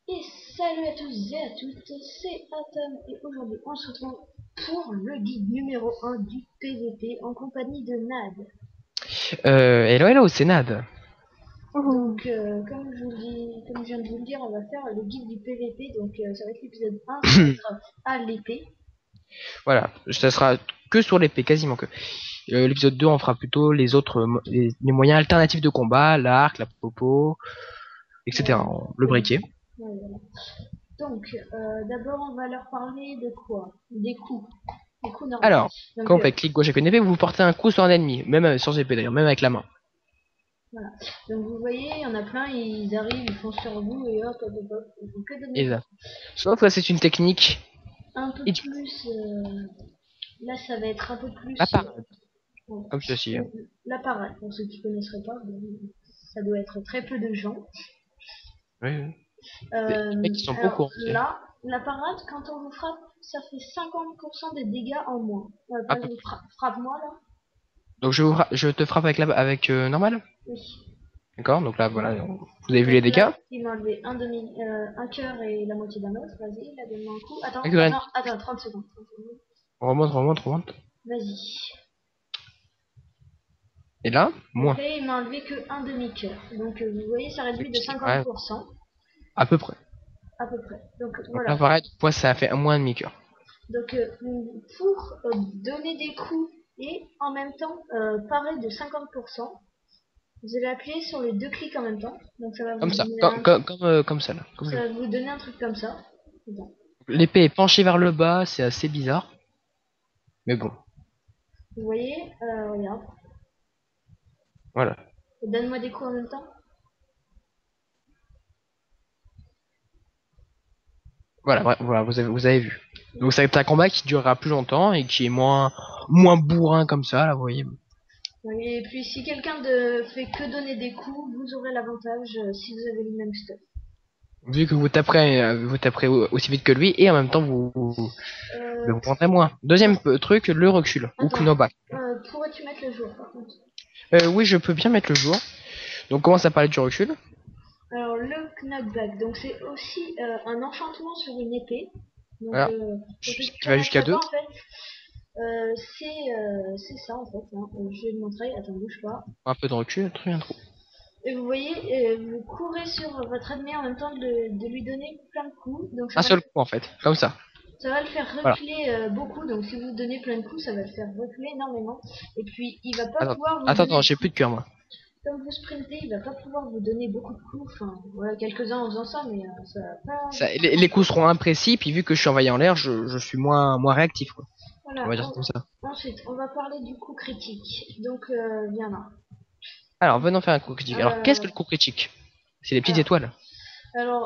Et salut à tous et à toutes, c'est Atom et aujourd'hui on se retrouve pour le guide numéro 1 du PVP en compagnie de Nad. Hello, hello, c'est Nad. Ouhou. Donc comme je viens de vous le dire, on va faire le guide du PVP, donc ça va être l'épisode 1, ça va être à l'épée. Voilà, ça sera que sur l'épée, quasiment que. L'épisode 2, on fera plutôt les autres, les moyens alternatifs de combat, l'arc, la popo, etc. Voilà. Le briquet. Ouais, voilà. Donc d'abord on va leur parler de quoi? Des coups. Des coups normaux. Alors, Donc quand on fait clic gauche avec une épée, vous portez un coup sur un ennemi, même sans épée d'ailleurs, même avec la main. voilà. Donc vous voyez, il y en a plein, ils arrivent, ils foncent sur vous et hop, hop, hop, hop, ils font que donner Et des là. Sauf que c'est une technique un peu idiote. plus. Là, ça va être un peu La plus. parade, Bon, comme ceci. Hein. la parade, pour ceux qui ne connaisseraient pas, bon, ça doit être très peu de gens. Oui, oui. Les mecs qui sont pas au Alors courant, tu sais. là, la parade, quand on vous frappe, ça fait 50% des dégâts en moins. À Par peu exemple, près. frappe-moi là. Donc je te frappe avec normal. Oui. D'accord, donc là, voilà, vous avez vu les Donc là, dégâts. il m'a enlevé un cœur et la moitié d'un autre. Vas-y, là, donne-moi un coup. Attends, Avec le attends, attends, 30 secondes. 30 secondes. On remonte, remonte, remonte. Vas-y. Et là, Donc moins. là, il m'a enlevé que un demi-cœur. Donc vous voyez, ça réduit de Ouais, 50%. à peu près. À peu près. Donc Donc là, voilà. pareil, moi, ça a fait un moins demi-cœur. Donc pour donner des coups et en même temps parer de 50%, vous allez appuyer sur les deux clics en même temps. Donc ça va vous Comme ça, donner comme ça, là. Comme ça lui. va vous donner un truc comme ça. Attends. L'épée est penchée vers le bas, c'est assez bizarre. Mais bon, Vous voyez, regarde. voilà. Donne-moi des coups en même temps. Voilà, voilà, vous avez vu. Donc ça va être un combat qui durera plus longtemps et qui est moins bourrin comme ça, là, vous voyez. Et puis si quelqu'un de fait que donner des coups, vous aurez l'avantage si vous avez le même stuff. Vu que vous taperez aussi vite que lui et en même temps Euh, vous prendrez moins. Deuxième truc, le recul, ou attends, knockback. pourrais-tu mettre le jour par contre? Oui, je peux bien mettre le jour. Donc commence à parler du recul. Alors le knockback, donc c'est aussi un enchantement sur une épée. Donc Voilà. pour ceux qui Qui va jusqu'à connaîtraient pas 2. en fait, c'est ça en fait. Hein. Je vais le montrer. Attends, bouge pas. Un peu de recul, rien trop. Et vous voyez, vous courez sur votre ennemi en même temps de lui donner plein de coups. Donc Un seul coup en fait, comme ça. ça va le faire Voilà. reculer beaucoup. Donc si vous donnez plein de coups, ça va le faire reculer énormément. Et puis il va pas Attends, pouvoir vous attends, donner j'ai plus de cœur moi. comme vous sprintez, il va pas pouvoir vous donner beaucoup de coups. Enfin voilà, quelques-uns en faisant ça, mais ça va pas vous faire Les coups grand-chose. seront imprécis, puis vu que je suis envoyé en l'air, je suis moins réactif quoi. On Voilà. va dire ça comme ça. Ensuite, on va parler du coup critique. Donc, bien là. Alors, venons faire un coup critique. Alors, qu'est-ce que Euh, le coup critique? C'est les petites alors, étoiles.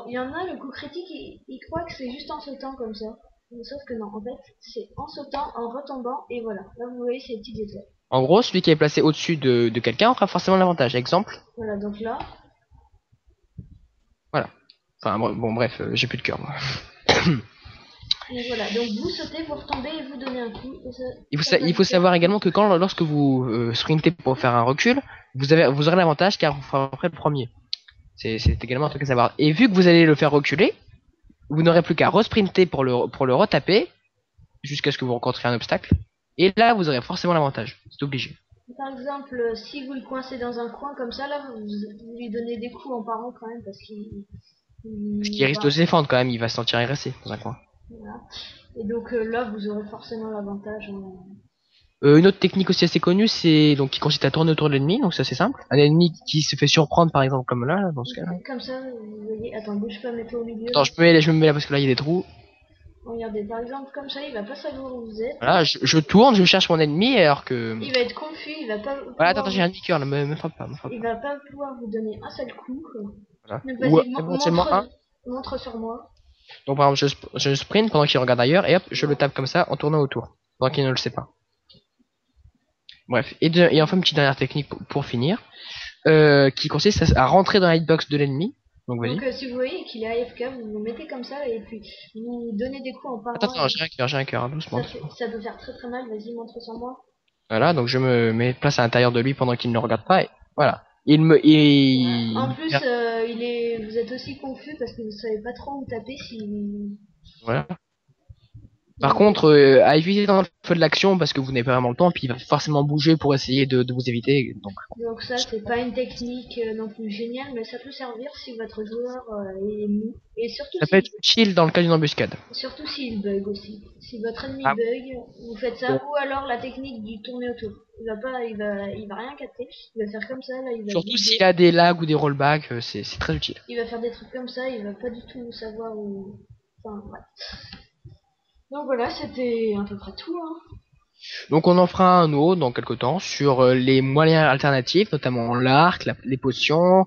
il y en a, le coup critique, il croit que c'est juste en sautant comme ça. Mais sauf que non, en fait, c'est en sautant, en retombant, et voilà. Là, vous voyez, c'est les petites étoiles. En gros, celui qui est placé au-dessus de quelqu'un aura forcément l'avantage. Exemple. Voilà, donc là, Voilà. Enfin, bon, bref, j'ai plus de cœur moi. et voilà. Donc, vous sautez, vous retombez et vous donnez un coup. Et ça va Il vous faut faire. savoir également que lorsque vous sprintez pour faire un recul, vous aurez l'avantage car vous ferez le premier. C'est également un truc à savoir. Et vu que vous allez le faire reculer, vous n'aurez plus qu'à resprinter pour le retaper jusqu'à ce que vous rencontriez un obstacle. Et là, vous aurez forcément l'avantage. C'est obligé. Par exemple, si vous le coincez dans un coin comme ça, là, vous lui donnez des coups en parant quand même parce qu'il. Parce qu'il risque de Voilà. se défendre quand même, il va se sentir agressé dans un coin. Voilà. Et donc là, vous aurez forcément l'avantage. Une autre technique aussi assez connue, c'est donc qui consiste à tourner autour de l'ennemi, donc ça c'est simple. Un ennemi qui se fait surprendre par exemple comme là, dans ce cas-là. Comme ça, vous voyez. Attends, bouge pas, mets-toi au milieu. Attends, je me mets là parce que là il y a des trous. Regardez, par exemple, comme ça, il va pas savoir où vous êtes. Voilà, je tourne, je cherche mon ennemi alors que. Il va être confus, il va pas Voilà, attends, pouvoir j'ai vous... un demi-cœur là, me frappe pas, me frappe il pas. va pas pouvoir vous donner un seul coup. Voilà. Donc Ou vas-y, éventuellement un. montre sur moi. Donc par exemple, je sprint pendant qu'il regarde ailleurs et hop, je le tape comme ça en tournant autour. Pendant qu'il ne le sait pas. Bref, et enfin une petite dernière technique pour finir, qui consiste à rentrer dans la hitbox de l'ennemi. Donc Donc vas-y. si vous voyez qu'il est AFK, vous le mettez comme ça et puis vous donnez des coups en Attends, parant. attends, j'ai un cœur, hein, Ça, doucement, doucement. ça peut faire très mal. Vas-y, montre sur moi. Voilà, donc je me mets place à l'intérieur de lui pendant qu'il ne le regarde pas. Et voilà. En plus, vous êtes aussi confus parce que vous savez pas trop où taper si. Voilà. Par Donc, contre, à éviter dans le feu de l'action parce que vous n'avez pas vraiment le temps, puis il va forcément bouger pour essayer de vous éviter. donc ça, c'est pas une technique non plus géniale, mais ça peut servir si votre joueur est mou. Et Ça peut être utile dans le cas d'une embuscade. surtout s'il bug aussi. Si votre ennemi Ah, bug, vous faites bon. ça, ou alors la technique du tourner autour. Il va rien capter. Il va faire comme ça, là, il va Surtout bouger. s'il a des lags ou des rollbacks, c'est très utile. Il va faire des trucs comme ça, il va pas du tout savoir où. Enfin, ouais. Donc voilà, c'était à peu près tout. Hein. Donc on en fera un autre dans quelques temps sur les moyens alternatifs, notamment l'arc, les potions,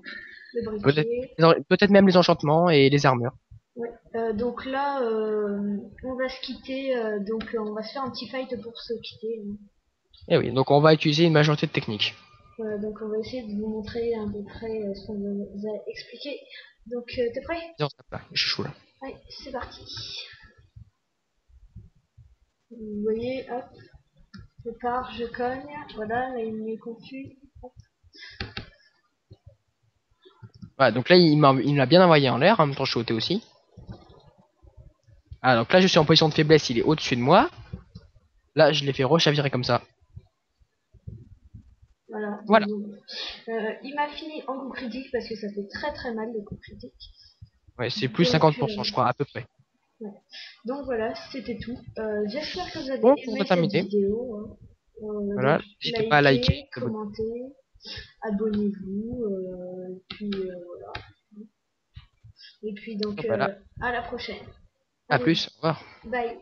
Le peut-être briquet. peut-être même les enchantements et les armures. Ouais. Donc là, on va se quitter. Donc on va se faire un petit fight pour se quitter. Hein. Et oui, donc on va utiliser une majorité de techniques. Voilà, donc on va essayer de vous montrer à peu près ce qu'on vous a expliqué. Donc t'es prêt? Viens, on se tape là, je suis chaud là. Allez, c'est parti. Vous voyez, hop, je pars, je cogne. Voilà, là il m'est confus. Voilà, donc là il me l'a bien envoyé en l'air, en même temps je suis ôté aussi. Ah, donc là je suis en position de faiblesse, il est au-dessus de moi. Là je l'ai fait rechavirer comme ça. Voilà. Voilà. Il m'a fini en coup critique parce que ça fait très très mal le coup critique. Ouais, c'est plus Donc, 50% je crois, à peu près. ouais. Donc voilà, c'était tout. J'espère que vous avez Bon, on aimé va cette terminer. vidéo. Hein. Voilà, Donc n'hésitez pas à liker, likez, commentez, abonnez-vous. Puis voilà. Et puis donc voilà. à la prochaine. À Allez, plus, au revoir. bye.